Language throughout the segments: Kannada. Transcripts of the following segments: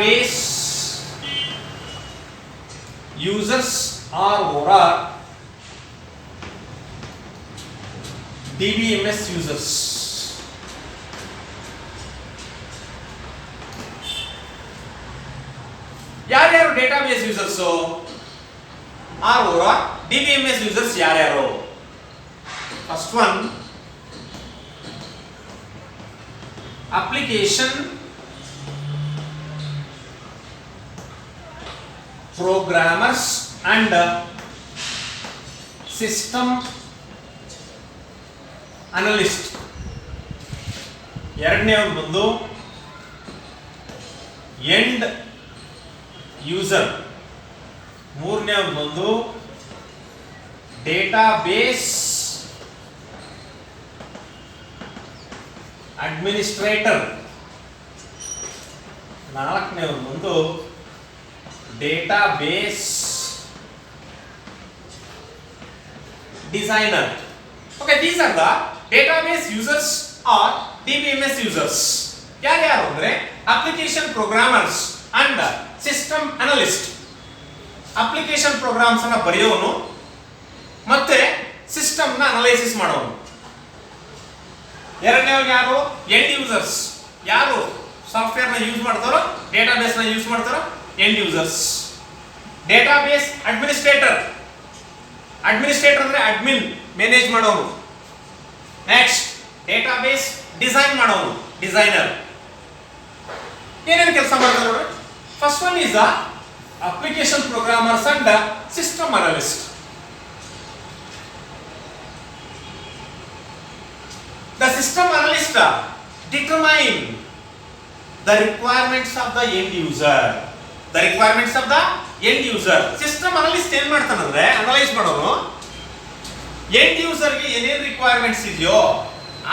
base users or DBMS users. ಯಾರ್ಯಾರು database users are DBMS users ಯಾರ್ಯಾರು? First one application programmers and system analyst. ಎರಡನೇ ಒಂದು ಬಂದು ಎಂಡ್ ಯೂಸರ್. ಮೂರನೇ ಒಂದು ಬಂದು ಡೇಟಾಬೇಸ್ ಅಡ್ಮಿನಿಸ್ಟ್ರೇಟರ್. ನಾಲ್ಕನೇ ಒಂದು ಬಂದು database designer. Okay, these are the database users or DBMS users. ಯಾರ್ಯಾರು ಅಂದ್ರೆ application programmers and system analyst. Application programs ಅನ್ನ ಬರೆಯೋನು ಮತ್ತೆ ಸಿಸ್ಟಮ್ ನ ಅನಲೈಸಿಸ್ ಮಾಡೋನು. ಎರಡನೇವ್ರು ಯಾರು? End users. ಯಾರು ಸಾಫ್ಟ್ವೇರ್ ನ ಯೂಸ್ ಮಾಡ್ತಾರೋ, ಡೇಟಾಬೇಸ್ ನ ಯೂಸ್ ಮಾಡ್ತಾರೋ end users. Database administrator. Administrator ಅಂದ್ರೆ ಅಡ್ಮಿನ್, ಮ್ಯಾನೇಜ್ ಮಾಡೋನು. ನೆಕ್ಸ್ಟ್ ಡೇಟಾಬೇಸ್ ಡಿಸೈನ್ ಮಾಡೋನು, ಡಿಸೈನರ್. ಏನೇನು ಕೆಲಸ ಮಾಡ್ತಾರೆ ನೋಡಿ. First one is application programmers and system analyst. The system analyst determine the requirements of the end user. The requirements of the end user. System analyst ಏನು ಮಾಡ್ತಾನಂದ್ರೆ ಅನಲೈಸ್ ಮಾಡೋನು ಎಂಡ್ ಯೂಸರ್ ಗೆ ಏನೇನು ರಿಕ್ವೈರ್ಮೆಂಟ್ಸ್ ಇದೆಯೋ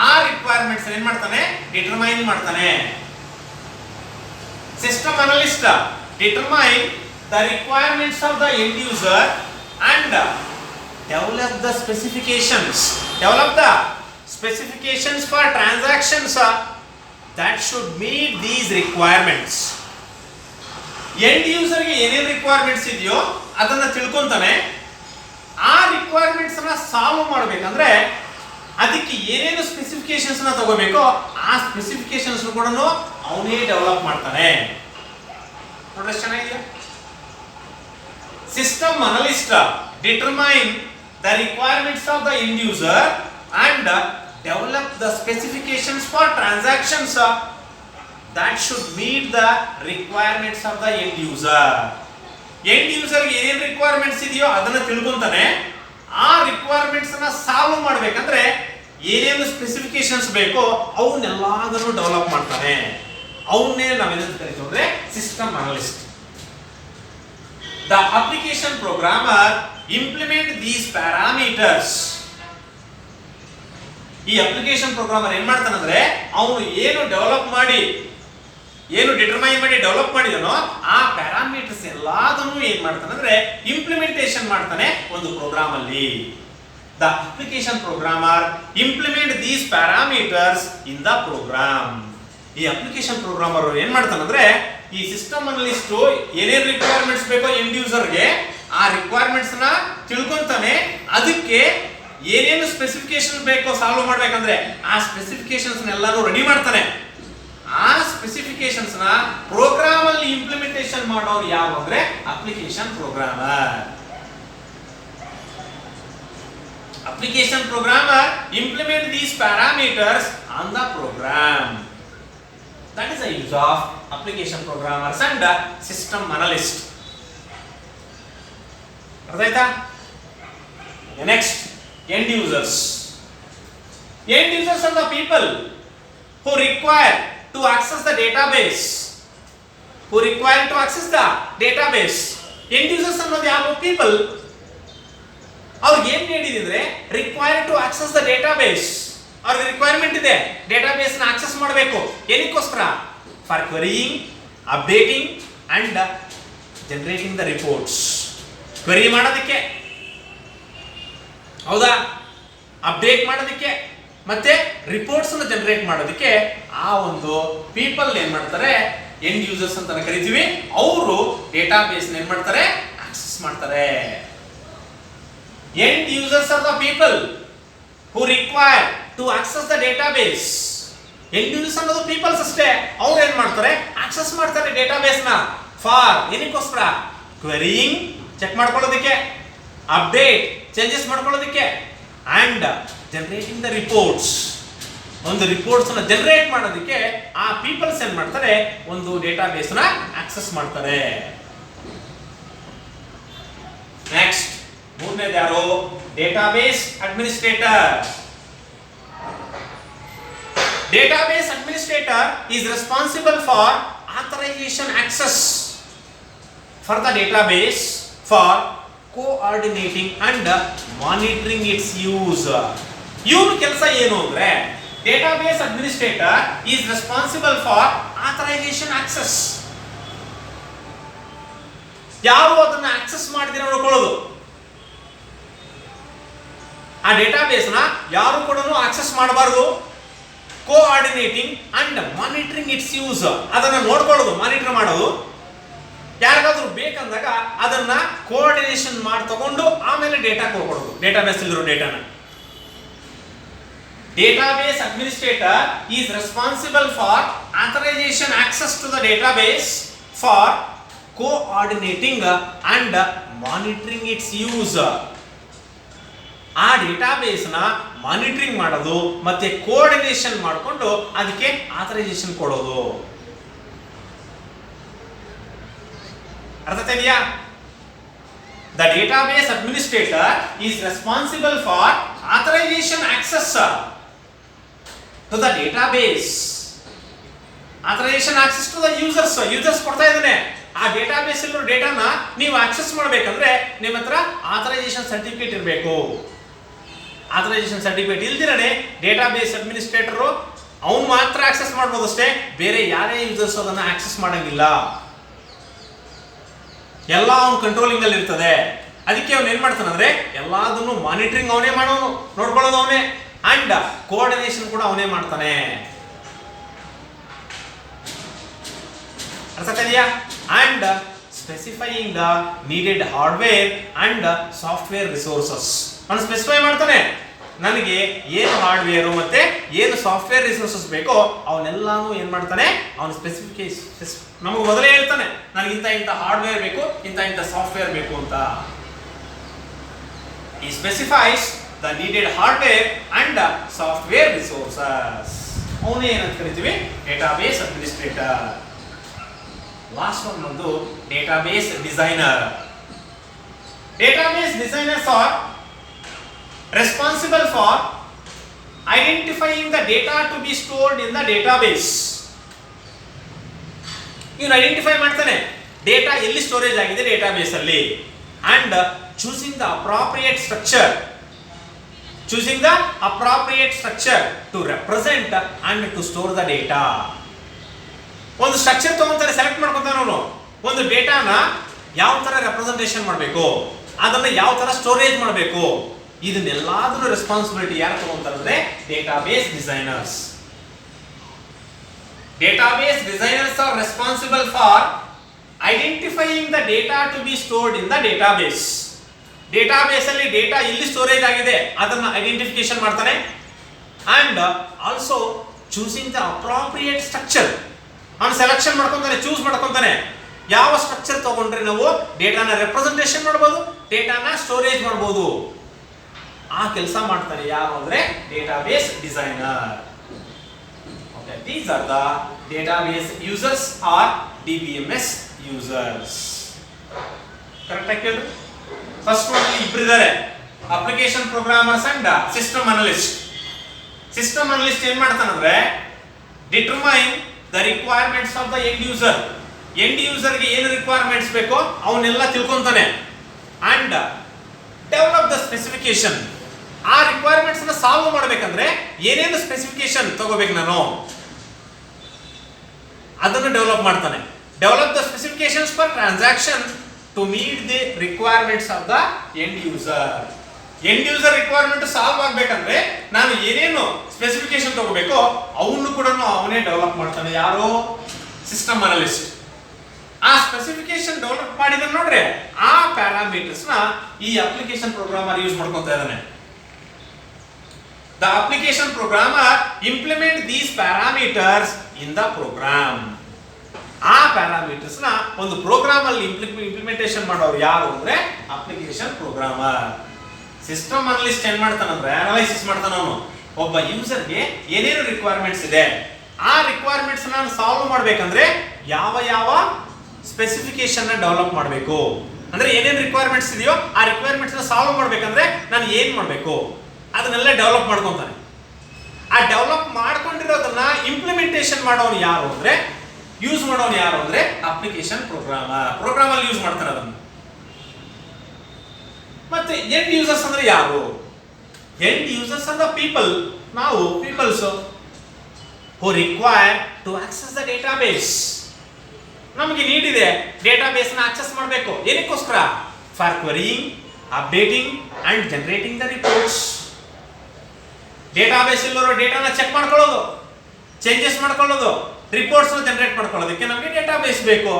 ಆ ರಿಕ್ವೈರ್ಮೆಂಟ್ಸ್ ಏನು ಮಾಡ್ತಾನೆ, ಡಿಟರ್ಮೈನ್ ಮಾಡ್ತಾನೆ. System analyst determine the requirements of the end user and develop the specifications. Develop the specifications for transactions that should meet these requirements. end user ಗೆ ಏನೇನು ರಿಕ್ವೈರ್ಮೆಂಟ್ಸ್ ಇದೆಯೋ ಅದನ್ನ ತಿಳ್ಕೊಂತಾನೆ. ಆ ರಿಕ್ವೈರ್ಮೆಂಟ್ಸ್ ಅನ್ನ ಸಾಲ್ವ್ ಮಾಡಬೇಕಂದ್ರೆ ಅದಕ್ಕೆ ಏನೇನು ಸ್ಪೆಸಿಫಿಕೇಶನ್ಸ್ ನ ತಗೋಬೇಕೋ ಆ ಸ್ಪೆಸಿಫಿಕೇಶನ್ಸ್ ಕೂಡ ಅವನೇ ಡೆವಲಪ್ ಮಾಡ್ತಾನೆ. ನೋಡ್ರಿ ಚೆನ್ನಾಗಿದೆಯಾ? System analyst determine the requirements of the end user and develop the specifications for transactions that should meet the requirements of the end user. end user ಗೆ ಏನೇನು ರಿಕ್ವೈರ್ಮೆಂಟ್ಸ್ ಇದೆಯೋ ಅದನ್ನ ತಿಳ್ಕೊಂತಾನೆ. ಆ ರಿಕ್ವೈರ್ಮೆಂಟ್ಸ್ ಅನ್ನ ಸಾಲ್ವ್ ಮಾಡಬೇಕಂದ್ರೆ ಏನೇನು ಸ್ಪೆಸಿಫಿಕೇಶನ್ಸ್ ಬೇಕೋ ಅವನ್ನೆಲ್ಲದನ್ನು ಡೆವಲಪ್ ಮಾಡ್ತಾನೆ. ಅವನ್ನೇ ನಾವೇನಂತ ಕರಿತೀವಿ ಅಂದ್ರೆ system analyst. The application programmer implement these parameters. ಈ ಅಪ್ಲಿಕೇಶನ್ ಪ್ರೋಗ್ರಾಮರ್ ಏನ್ ಮಾಡ್ತಾನಂದ್ರೆ ಅವನು ಏನು ಡೆವಲಪ್ ಮಾಡಿ, ಏನು ಡಿಟರ್ಮೈನ್ ಮಾಡಿ ಡೆವಲಪ್ ಮಾಡಿದನೋ ಆ ಪ್ಯಾರಾಮೀಟರ್ಸ್ ಎಲ್ಲದನ್ನು ಏನ್ ಮಾಡ್ತಾನಂದ್ರೆ ಇಂಪ್ಲಿಮೆಂಟೇಷನ್ ಮಾಡ್ತಾನೆ ಒಂದು ಪ್ರೋಗ್ರಾಮ್ ಅಲ್ಲಿ. The application programmer implement these parameters in the program. ಈ ಅಪ್ಲಿಕೇಶನ್ ಪ್ರೋಗ್ರಾಮರ್ ಏನ್ ಮಾಡ್ತಾನಂದ್ರೆ ಈ ಸಿಸ್ಟಮ್ ಅನಲಿಸ್ಟ್ ಏನೇನು ರಿಕ್ವೈರ್ಮೆಂಟ್ಸ್ ಬೇಕೋ ಎಂಡ್ ಯೂಸರ್ಗೆ ಆ ರಿಕ್ವೈರ್ಮೆಂಟ್ಸ್ ನ ತಿಳ್ಕೊಂತಾನೆ. ಅದಕ್ಕೆ ಏನೇನು ಸ್ಪೆಸಿಫಿಕೇಶನ್ ಬೇಕೋ ಸಾಲ್ವ್ ಮಾಡ್ಬೇಕಂದ್ರೆ ಆ ಸ್ಪೆಸಿಫಿಕೇಶನ್ಸ್ ಎಲ್ಲಾನು ರೆಡಿ ಮಾಡ್ತಾನೆ. ಆ ಸ್ಪೆಸಿಫಿಕೇಶನ್ಸ್ ನ ಪ್ರೋಗ್ರಾಮ್ ಅಲ್ಲಿ ಇಂಪ್ಲಿಮೆಂಟೇಷನ್ ಮಾಡೋರು ಯಾರು ಅಂದ್ರೆ application programmer. Application programmer implement these parameters on the program. That is the use of application programmers and system analyst. ಅರ್ಥ ಆಯ್ತಾ? Next end users. End users are the people who require to access the database. Who require to access the database. End users ಅನ್ನೋದು ಯಾವ people? ಅವ್ರಿಗೆ ಏನು ನೀಡಿದ್ರೆ require to access the database. ಅವ್ರಿಗೆ ರಿಕ್ವೈರ್ಮೆಂಟ್ ಇದೆ, ಡೇಟಾಬೇಸ್ ನ ಆಕ್ಸೆಸ್ ಮಾಡಬೇಕು. ಏನಕ್ಕೋಸ್ಕರ? For querying, updating and generating the reports. Query ಮಾಡೋದಕ್ಕೆ, ಹೌದಾ, ಅಪ್ಡೇಟ್ ಮಾಡೋದಕ್ಕೆ ಮತ್ತೆ ರಿಪೋರ್ಟ್ಸ್ ಅನ್ನು ಜನರೇಟ್ ಮಾಡೋದಕ್ಕೆ ಆ ಒಂದು ಪೀಪಲ್ ಏನ್ ಮಾಡ್ತಾರೆ, ಎಂಡ್ ಯೂಸರ್ಸ್ ಅಂತ ಕರಿತೀವಿ. ಅವರು ಡೇಟಾಬೇಸ್ ಏನ್ ಮಾಡ್ತಾರೆ, ಆಕ್ಸೆಸ್ ಮಾಡ್ತಾರೆ. End users are the people who require to access the database. End users ಅನ್ನೋದು ಪೀಪಲ್ಸ್ ಅಷ್ಟೇ. ಅವ್ರು ಏನ್ ಮಾಡ್ತಾರೆ, ಆಕ್ಸೆಸ್ ಮಾಡ್ತಾರೆ ಡೇಟಾಬೇಸ್ ನ. ಫಾರ್ ಏನಕ್ಕೋಸ್ಕರ, ಕ್ವೆರಿಯಿಂಗ್ ಚೆಕ್ ಮಾಡ್ಕೊಳ್ಳೋದಕ್ಕೆ, ಅಪ್ಡೇಟ್ ಚೇಂಜಸ್ ಮಾಡ್ಕೊಳ್ಳೋದಕ್ಕೆ, ಅಂಡ್ ಜನರೇಟಿಂಗ್ ದ ರಿಪೋರ್ಟ್ಸ್. ಒಂದು ರಿಪೋರ್ಟ್ಸ್ ನ ಜನರೇಟ್ ಮಾಡೋದಕ್ಕೆ ಆ ಪೀಪಲ್ಸ್ ಏನ್ ಮಾಡ್ತಾರೆ, ಒಂದು ಡೇಟಾಬೇಸ್ ನ ಆಕ್ಸೆಸ್ ಮಾಡ್ತಾರೆ. ನೆಕ್ಸ್ಟ್ ಮೂರನೇದು ಯಾರು, database administrator. Database administrator is responsible for authorization access for the database, for coordinating and monitoring its use. ಇವ್ರ ಕೆಲಸ ಏನು ಅಂದ್ರೆ, database administrator is responsible for authorization access. ಯಾರು ಅದನ್ನ ಆಕ್ಸೆಸ್ ಮಾಡಿದಿರ ನೋಡ್ಕೊಳ್ಳೋದು. ಆ ಡೇಟಾಬೇಸ್ ನ ಯಾರು ಕೂಡ ಆಕ್ಸೆಸ್ ಮಾಡಬಾರದು. Coordinating and monitoring its use, ಅದನ್ನ ನೋಡ್ಕೊಳ್ಳೋದು, ಮಾನಿಟರ್ ಮಾಡೋದು. ಯಾರಿಗಾದ್ರೂ ಬೇಕಂದಾಗ ಅದನ್ನ ಕೋಆರ್ಡಿನೇಷನ್ ಮಾಡಿ ತಗೊಂಡು ಆಮೇಲೆ ಡೇಟಾ ಕೊಡ್ಕೊಳ್ಳೋದು, ಡೇಟಾಬೇಸ್ ಇಲ್ಲಿರೋ ಡೇಟಾನ. Database administrator is responsible for authorisation access to the database, for coordinating and monitoring its use. ಆ ಡೇಟಾಬೇಸ್ ನ ಮಾನಿಟರಿಂಗ್ ಮಾಡೋದು ಮತ್ತೆ ಕೋಆರ್ಡಿನೇಷನ್ ಮಾಡಿಕೊಂಡು ಅದಕ್ಕೆ ಆಥರೈಸೇಷನ್ ಕೊಡೋದು. ಅರ್ಥ ಇದೆಯಾ? The database administrator is responsible for authorisation access to the database. Authorisation access to the users. Users ಕೊಡ್ತಾ ಇದ್ದಾನೆ. ಆ ಡೇಟಾಬೇಸ್ ಇರೋ ಡೇಟಾನ ನೀವು ಆಕ್ಸೆಸ್ ಮಾಡಬೇಕಂದ್ರೆ ನಿಮ್ಮ ಹತ್ರ ಆಥರೈಸೇಷನ್ ಸರ್ಟಿಫಿಕೇಟ್ ಇರಬೇಕು. ಆಥರೈಸೇಷನ್ ಸರ್ಟಿಫಿಕೇಟ್ ಇಲ್ದಿರನೆ ಡೇಟಾಬೇಸ್ ಅಡ್ಮಿನಿಸ್ಟ್ರೇಟರ್ ಅವನು ಮಾತ್ರ ಆಕ್ಸೆಸ್ ಮಾಡಬಹುದು ಅಷ್ಟೇ, ಬೇರೆ ಯಾರೇ ಯೂಸರ್ಸ್ ಅದನ್ನ ಆಕ್ಸೆಸ್ ಮಾಡಂಗಿಲ್ಲ. ಎಲ್ಲ ಅವನ ಕಂಟ್ರೋಲಿಂಗ್ ಅಲ್ಲಿ ಇರ್ತದೆ. ಅದಕ್ಕೆ ಅವನು ಏನ್ ಮಾಡ್ತಾನೆ ಅಂದ್ರೆ ಎಲ್ಲದನ್ನು ಮಾನಿಟರಿಂಗ್ ಅವನೇ ಮಾಡೋನು, ನೋಡ್ಕೊಳ್ಳೋದು ಅವನೇ, ಅಂಡ್ ಕೋಆರ್ಡಿನೇಷನ್ ಕೂಡ ಅವನೇ ಮಾಡ್ತಾನೆ. ಅರ್ಥ ಇದೆಯಾ? And specifying the needed hardware and software resources. ಅವನು ಸ್ಪೆಸಿಫೈ ಮಾಡ್ತಾನೆ, ನನಗೆ ಏನು ಹಾರ್ಡ್ವೇರು ಮತ್ತೆ ಏನು ಸಾಫ್ಟ್ವೇರ್ ರಿಸೋರ್ಸಸ್ ಬೇಕೋ ಅವನ್ನೆಲ್ಲಾನು ಏನ್ ಮಾಡ್ತಾನೆ, ಅವನು ಸ್ಪೆಸಿಫಿಕೇಶನ್ ನಮಗೆ ಮೊದಲೇ ಹೇಳ್ತಾನೆ, ನನಗೆ ಇಂಥ ಹಾರ್ಡ್ವೇರ್ ಬೇಕು, ಇಂಥ ಸಾಫ್ಟ್ವೇರ್ ಬೇಕು ಅಂತ. He specifies the needed hardware and software resources. ಅವನೇ ಏನಂತ ಕರಿತೀವಿ, ಡೇಟಾಬೇಸ್ ಅಡ್ಮಿನಿಸ್ಟ್ರೇಟರ್. ಲಾಸ್ಟ್ ಒನ್ ಬಂದು database designer. Database designers are responsible for identifying the data to be stored in the database. ಇವನು ಐಡೆಂಟಿಫೈ ಮಾಡ್ತಾನೆ ಡೇಟಾ ಎಲ್ಲಿ ಸ್ಟೋರೇಜ್ ಆಗಿದೆ ಡೇಟಾಬೇಸ್ ಅಲ್ಲಿ, and choosing the appropriate structure to represent and to store the data. ಒಂದು ಸ್ಟ್ರಕ್ಚರ್ ತಗೊಂತಾರೆ, ಸೆಲೆಕ್ಟ್ ಮಾಡ್ಕೊಂತಾನೆ ಅವನು. ಒಂದು ಡೇಟಾನ ಯಾವ ತರ ರೆಪ್ರೆಸೆಂಟೇಷನ್ ಮಾಡಬೇಕು, ಅದನ್ನ ಯಾವ ತರ ಸ್ಟೋರೇಜ್ ಮಾಡಬೇಕು, ಇದನ್ನೆಲ್ಲದರ ರೆಸ್ಪಾನ್ಸಿಬಿಲಿಟಿ ಯಾರು ತಗೊಂತಾರೆ, database designers. Database designers are responsible for identifying the data to be stored in the database. Database ಅಲ್ಲಿ ಡೇಟಾ ಎಲ್ಲಿ ಸ್ಟೋರೇಜ್ ಆಗಿದೆ ಅದನ್ನ ಐಡೆಂಟಿಫಿಕೇಶನ್ ಮಾಡ್ತಾನೆ, and also choosing the appropriate structure. ಅವನು ಸೆಲೆಕ್ಷನ್ ಮಾಡ್ಕೊಂತಾನೆ, ಚೂಸ್ ಮಾಡ್ಕೊಂತಾನೆ ಯಾವ ಸ್ಟ್ರಕ್ಚರ್ ತಗೊಂಡ್ರೆ ನಾವು ಡೇಟಾನ ರೆಪ್ರೆಸೆಂಟೇಷನ್ ಮಾಡಬಹುದು, ಡೇಟಾನ ಸ್ಟೋರೇಜ್ ಮಾಡಬಹುದು. ಆ ಕೆಲಸ ಮಾಡ್ತಾನೆ ಯಾರು ಅಂದ್ರೆ database designer. Okay, these are the database users are DBMS users. Correct ಆಗಿ ಕೇಳಿ. ಫಸ್ಟ್ ಒನ್ ಇಬ್ರು ಇದ್ದಾರೆ, application programmers and system analyst. System analyst ಏನ್ ಮಾಡ್ತಾನಂದ್ರೆ determine the requirements of the end user. End ಯೂಸರ್ಗೆ ಏನು ರಿಕ್ವೈರ್ಮೆಂಟ್ಸ್ ಬೇಕೋ ಅವನ್ನೆಲ್ಲ ತಿಳ್ಕೊಂತಾನೆ, ಅಂಡ್ ಡೆವಲಪ್ ದ ಸ್ಪೆಸಿಫಿಕೇಶನ್. ಆ ರಿಕ್ವೈರ್ಮೆಂಟ್ಸ್ ನ ಸಾಲ್ವ್ ಮಾಡಬೇಕಂದ್ರೆ ಏನೇನು ಸ್ಪೆಸಿಫಿಕೇಶನ್ ತಗೋಬೇಕು ನಾನು ಅದನ್ನು ಡೆವಲಪ್ ಮಾಡ್ತಾನೆ. Develop the specifications for transaction to meet the requirements of the end user. End user requirement solve ಆಗಬೇಕಂದ್ರೆ ನಾನು ಏನೇನು ಸ್ಪೆಸಿಫಿಕೇಶನ್ ತಗೋಬೇಕೋ ಅವನು ಕೂಡ ಅವನೇ ಡೆವಲಪ್ ಮಾಡ್ತಾನೆ. ಯಾರು? System analyst. ಆ ಸ್ಪೆಸಿಫಿಕೇಶನ್ ಡೆವಲಪ್ ಮಾಡಿದ ನೋಡ್ರೆ ಆ ಪ್ಯಾರಾಮೀಟರ್ಸ್ ನ ಈ ಅಪ್ಲಿಕೇಶನ್ ಪ್ರೋಗ್ರಾಮರ್ ಯೂಸ್ ಮಾಡ್ಕೊತಾ ಇದ್ದಾನೆ. The application programmer implement these parameters in the program. ಆ ಪ್ಯಾರಾಮೀಟರ್ಸ್ ನ ಒಂದು ಪ್ರೋಗ್ರಾಮ್ ಅಲ್ಲಿ ಇಂಪ್ಲಿಮೆಂಟೇಷನ್ ಮಾಡೋರು ಯಾರು ಅಂದ್ರೆ ಅಪ್ಲಿಕೇಶನ್ ಪ್ರೋಗ್ರಾಮರ್. ಸಿಸ್ಟಮ್ ಅನಲಿಸ್ಟ್ ಏನ್ ಮಾಡ್ತಾನಂದ್ರೆ ಅನಾಲಿಸಿಸ್ ಮಾಡ್ತಾನ. ಅವನು ಒಬ್ಬ ಯೂಸರ್ಗೆ ಏನೇನು ರಿಕ್ವೈರ್ಮೆಂಟ್ಸ್ ಇದೆ ಆ ರಿಕ್ವೈರ್ಮೆಂಟ್ಸ್ ನಾನು ಸಾಲ್ವ್ ಮಾಡ್ಬೇಕಂದ್ರೆ ಯಾವ ಯಾವ ಸ್ಪೆಸಿಫಿಕೇಶನ್ ನ ಡೆವಲಪ್ ಮಾಡಬೇಕು, ಅಂದ್ರೆ ಏನೇನು ರಿಕ್ವೈರ್ಮೆಂಟ್ಸ್ ಇದೆಯೋ ಆ ರಿಕ್ವೈರ್ಮೆಂಟ್ಸ್ ನ ಸಾಲ್ವ್ ಮಾಡ್ಬೇಕಂದ್ರೆ ನಾನು ಏನ್ ಮಾಡಬೇಕು ಅದನ್ನೆಲ್ಲ ಡೆವಲಪ್ ಮಾಡ್ಕೊಂತಾನೆ. ಆ ಡೆವಲಪ್ ಮಾಡ್ಕೊಂಡಿರೋದನ್ನ ಇಂಪ್ಲಿಮೆಂಟೇಷನ್ ಮಾಡೋನು ಯಾರು ಅಂದ್ರೆ ಯೂಸ್ ಮಾಡೋನು ಯಾರು ಅಂದ್ರೆ ಅಪ್ಲಿಕೇಶನ್ ಪ್ರೋಗ್ರಾಮರ್. ಪ್ರೋಗ್ರಾಮ್ ಅಲ್ಲಿ ಯೂಸ್ ಮಾಡ್ತಾರೆ ಅದನ್ನು. ಮತ್ತೆ ಎಂಡ್ ಯೂಸರ್ಸ್ ಅಂದ್ರೆ ಯಾರು? ಎಂಡ್ ಯೂಸರ್ಸ್ ಅಂದ್ರೆ ಪೀಪಲ್. ನಾವು peoples who require to access the database. ನಮಗೆ ನೀಡ್ ಇದೆ ಡೇಟಾಬೇಸ್ ನ ಆಕ್ಸೆಸ್ ಮಾಡಬೇಕು. ಏನಕ್ಕೋಸ್ಕರ? For querying, updating and generating the reports. Database ಇಲ್ಲರೋ ಡೇಟಾನ ಚೆಕ್ ಮಾಡ್ಕೊಳ್ಳೋದು, ಚೇಂಜಸ್ ಮಾಡ್ಕೊಳ್ಳೋದು, ರಿಪೋರ್ಟ್ಸ್ ಜನರೇಟ್ ಮಾಡ್ಕೊಳ್ಳೋದಕ್ಕೆ ನಮಗೆ ಡೇಟಾಬೇಸ್ ಬೇಕು.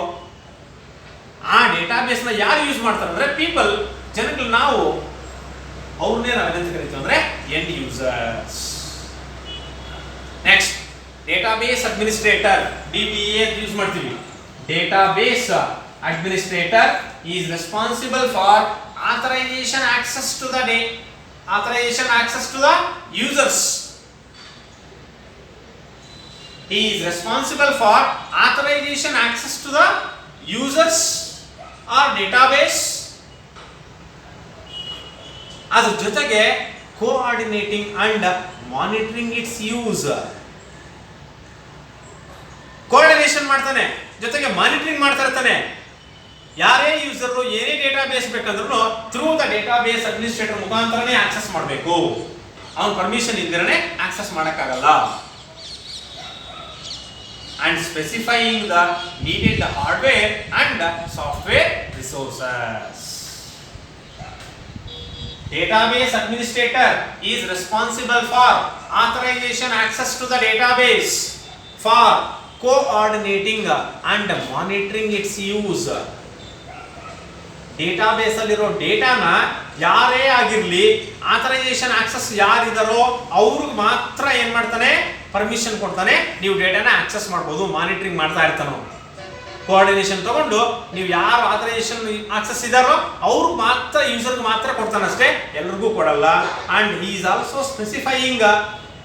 ಆ ಡೇಟಾಬೇಸ್ ನ ಯಾರು ಯೂಸ್ ಮಾಡ್ತಾರೆ ಅಂದ್ರೆ ಪೀಪಲ್, ಜನಗಳು. ನಾವು ಅವ್ರನ್ನೇ ನಾವೇನಂತ ಕರಿತೀವಿ ಅಂದ್ರೆ end users. Next database administrator, DBA use ಮಾಡ್ತೀವಿ. Database administrator is responsible for authorization access to the users. He is responsible for authorization access to the users or database. ಅದರ ಜೊತೆಗೆ coordinating and monitoring its use. Coordination ಮಾಡ್ತಾನೆ, ಜೊತೆಗೆ ಮಾನಿಟರಿಂಗ್ ಮಾಡ್ತಾ ಇರ್ತಾನೆ. ಯಾರೇ ಯೂಸರ್ ಏನೇ ಡೇಟಾಬೇಸ್ ಬೇಕಂದ್ರೂ ಥ್ರೂ ದ ಡೇಟಾಬೇಸ್ ಅಡ್ಮಿನಿಸ್ಟ್ರೇಟರ್ ಮುಖಾಂತರನೇ ಆಕ್ಸೆಸ್ ಮಾಡಬೇಕು. ಅವನ ಪರ್ಮಿಷನ್ ಇದ್ದರೆ ಆಕ್ಸೆಸ್ ಮಾಡಕ್ಕಾಗಲ್ಲ. And specifying the needed hardware and software resources. Database administrator is responsible for authorization access to the database, for coordinating and monitoring its use. Database ಅಲ್ಲಿರೋ ಡೇಟಾನ ಯಾರೇ ಆಗಿರ್ಲಿ ಆಥರೈಸೇಷನ್ ಆಕ್ಸೆಸ್ ಯಾರಿದಾರೋ ಅವ್ರಿಗೆ ಮಾತ್ರ ಏನ್ ಮಾಡ್ತಾನೆ, ಪರ್ಮಿಷನ್ ಕೊಡ್ತಾನೆ. ನೀವು ಡೇಟಾನ ಆಕ್ಸೆಸ್ ಮಾಡ್ಬೋದು, ಮಾನಿಟರಿಂಗ್ ಮಾಡ್ತಾ ಇರ್ತಾನೆ. ಕೋಆರ್ಡಿನೇಷನ್ ತಗೊಂಡು ನೀವು ಯಾರು ಆಥರೈಸೇಷನ್ ಆಕ್ಸೆಸ್ ಇದಾರೋ ಅವ್ರಿಗೆ ಮಾತ್ರ, ಯೂಸರ್ಗೆ ಮಾತ್ರ ಕೊಡ್ತಾನೆ ಅಷ್ಟೇ, ಎಲ್ರಿಗೂ ಕೊಡಲ್ಲ. And he is also specifying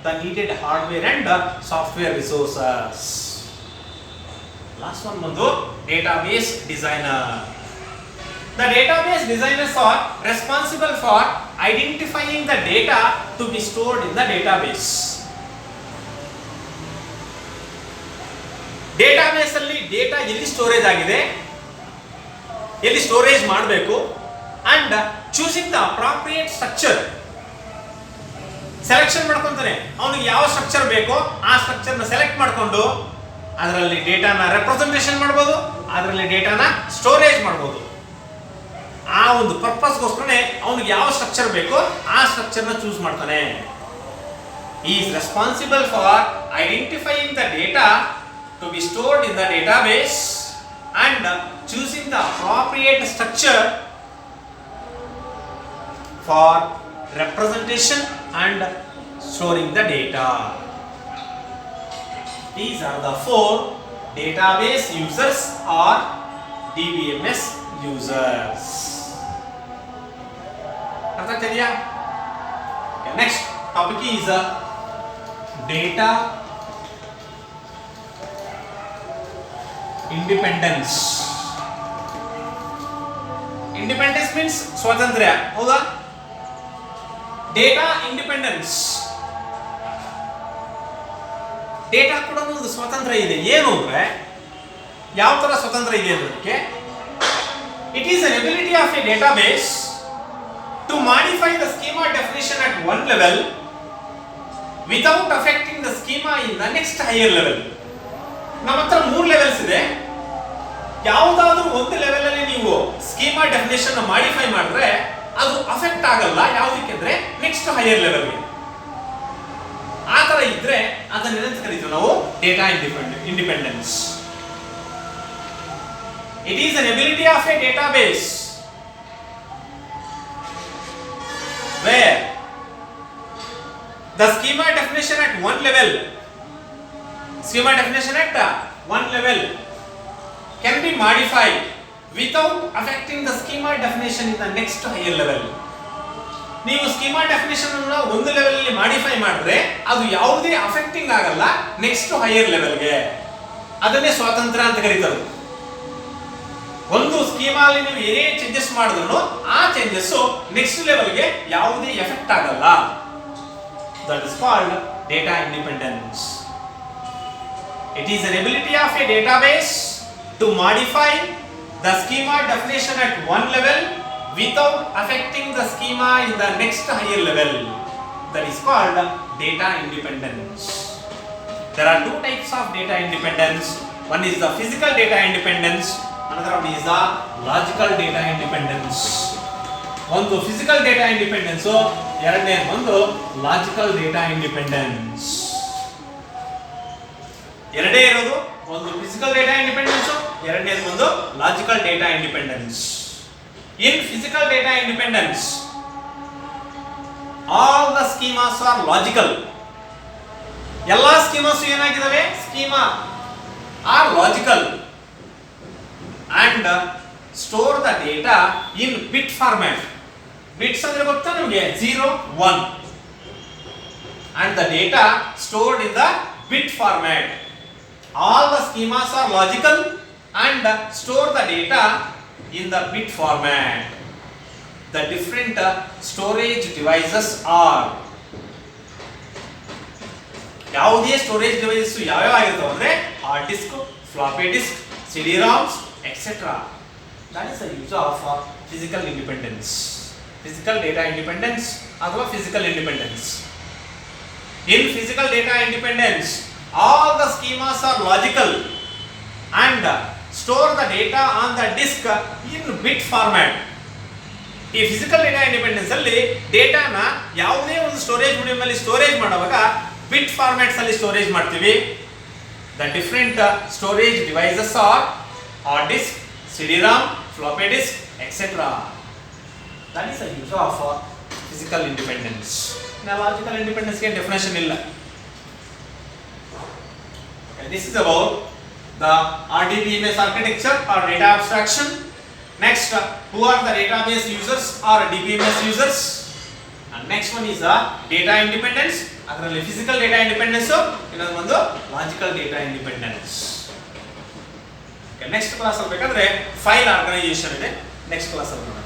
the needed hardware and software resources. Last one ಬಂದು database designer. The database designers are responsible for identifying the data to be stored in the database. Database ಅಲ್ಲಿ ಡೇಟಾ ಎಲ್ಲಿ ಸ್ಟೋರೇಜ್ ಆಗಿದೆ, ಎಲ್ಲಿ ಸ್ಟೋರೇಜ್ ಮಾಡಬೇಕು, and choosing the appropriate structure. Selection ಮಾಡ್ಕೊಂತಾನೆ, ಅವನಿಗೆ ಯಾವ ಸ್ಟ್ರಕ್ಚರ್ ಬೇಕೋ ಆ ಸ್ಟ್ರಕ್ಚರ್ನ ಸೆಲೆಕ್ಟ್ ಮಾಡಿಕೊಂಡು ಅದರಲ್ಲಿ ಡೇಟಾನ ರೆಪ್ರೆಸೆಂಟೇಷನ್ ಮಾಡ್ಬೋದು, ಅದರಲ್ಲಿ ಡೇಟಾನ ಸ್ಟೋರೇಜ್ ಮಾಡ್ಬೋದು. ಆ ಒಂದು ಪರ್ಪಸ್ಗೋಸ್ಕರನೇ ಅವನಿಗೆ ಯಾವ ಸ್ಟ್ರಕ್ಚರ್ ಬೇಕೋ ಆ ಸ್ಟ್ರಕ್ಚರ್ನ ಚೂಸ್ ಮಾಡ್ತಾನೆ. He is responsible for identifying the data to be stored in the database and choosing the appropriate structure for representation and storing the data. These are the 4 database users or DBMS users. ಅರ್ಥ ಆಗ್ತಿದೆಯಾ? Next topic is data independence. Independence means ಸ್ವಾತಂತ್ರ್ಯ, ಹೌದಾ? ಡೇಟಾ ಇಂಡಿಪೆಂಡೆನ್ಸ್, ಡೇಟಾ ಕೂಡ ಒಂದು ಸ್ವಾತಂತ್ರ್ಯ ಇದೆ. ಏನು ಅಂದ್ರೆ ಯಾವ ತರ ಸ್ವತಂತ್ರ ಇದೆ ಅದಕ್ಕೆ? It is an ability of a database to modify the schema definition at one level without affecting the schema in the next higher level. ನಮ್ಮ ಹತ್ರ 3 ಲೆವೆಲ್ಸ್ ಇದೆ. ಯಾವುದಾದ್ರೂ ಒಂದು ಲೆವೆಲ್ ಅಲ್ಲಿ ನೀವು ಸ್ಕೀಮಾ ಡೆಫಿನೇಷನ್ ಮಾಡಿಫೈ ಮಾಡಿದ್ರೆ ಅದು ಅಫೆಕ್ಟ್ ಆಗಲ್ಲ. ಯಾವುದಕ್ಕೆ ಅಂದ್ರೆ ನೆಕ್ಸ್ಟ್ ಹೈಯರ್ ಲೆವೆಲ್ಗೆ. ಆ ತರ ಇದ್ರೆ ಅದನ್ನ ಏನಂತ ಕರಿತೀವಿ ನಾವು? Data independence. It is an ability of a database where the schema definition at one level can be modified without affecting the schema definition in the next higher level. ನೀವು ಸ್ಕೀಮಾ ಡೆಫಿನಿಷನ್ ಅನ್ನು ಒಂದು ಲೆವೆಲ್ ಅಲ್ಲಿ ಮಾಡಿಫೈ ಮಾಡಿದ್ರೆ ಅದು ಯಾವುದೇ ಅಫೆಕ್ಟಿಂಗ್ ಆಗಲ್ಲ ನೆಕ್ಸ್ಟ್ ಹೈಯರ್ ಲೆವೆಲ್ಗೆ. ಅದನ್ನೇ ಸ್ವಾತಂತ್ರ್ಯ ಅಂತ ಕರೀತಾರೆ. ಒಂದು ಸ್ಕೀಮಾ ಅಲ್ಲಿ ನೀವು ಏನೇ ಚೇಂಜಸ್ ಮಾಡಿದ್ರು ಆ ಚೇಂಜಸ್ ನೆಕ್ಸ್ಟ್ ಲೆವೆಲ್ಗೆ ಯಾವುದೇ ಎಫೆಕ್ಟ್ ಆಗಲ್ಲ. That is called data independence. It is an ability of a database to modify the schema definition at one level without affecting the schema in the next higher level. That is called data independence. There are two types of data independence. One is the physical data independence, another one is the logical data independence. ಒಂದು physical data independence, ಎರಡನೇ ಒಂದು logical data independence. ಎರಡೇ ಇರೋದು, ಒಂದು ಫಿಸಿಕಲ್ ಡೇಟಾ ಇಂಡಿಪೆಂಡೆನ್ಸ್, ಎರಡನೇದು ಒಂದು logical data independence. In physical data independence, all the schemas are logical. ಎಲ್ಲಾ ಸ್ಕೀಮಾಸ್ ಏನಾಗಿದಾವೆ, schema are logical and store the data in bit format. Bits ಅಂದ್ರೆ ಗೊತ್ತಾ ನಿಮಗೆ 0 1 and the data stored in the bit format. All the schemas are logical and store the data in the bit format. The different storage devices are, ಯಾವುದೇ ಸ್ಟೋರೇಜ್ ಡಿವೈಸಸ್ ಯಾವ್ಯಾವ ಆಗಿರ್ತಾವೆ ಅಂದ್ರೆ hard disk, floppy disk, CD-ROMs, etc. That is the use of physical independence. Physical data independence ಅಥವಾ physical independence. In physical data independence, all the schemas are logical and store the data on the disk in bit format. ಈ ಫಿಸಿಕಲ್ ಡೇಟಾ ಇಂಡಿಪೆಂಡೆನ್ಸ್ ಅಲ್ಲಿ ಡೇಟಾನ ಯಾವುದೇ ಒಂದು ಸ್ಟೋರೇಜ್ ಮೀಡಿಯಂ ಅಲ್ಲಿ ಸ್ಟೋರೇಜ್ ಮಾಡುವಾಗ ಬಿಟ್ ಫಾರ್ಮ್ಯಾಟ್ಸ್ ಅಲ್ಲಿ ಸ್ಟೋರೇಜ್ ಮಾಡ್ತೀವಿ. The different storage devices are hard disk, CD-ROM, floppy disk, etc. That is the use of physical independence. Now logical independence ಗೆ ಡೆಫಿನೇಷನ್ ಇಲ್ಲ. This is about the RDBMS architecture or data abstraction. Next, who are the database users or DBMS users? And next one is the data independence. ಅದರಲ್ಲಿ physical data independence, ಇನ್ನೊಂದು ಒಂದು logical data independence. Okay, next class ಅಲ್ಲಿ ಬೇಕಾದ್ರೆ ಫೈಲ್ ಆರ್ಗನೈಸೇಷನ್ ಇದೆ. ನೆಕ್ಸ್ಟ್ ಕ್ಲಾಸ್ ಅಲ್ಲಿ ನೋಡೋಣ.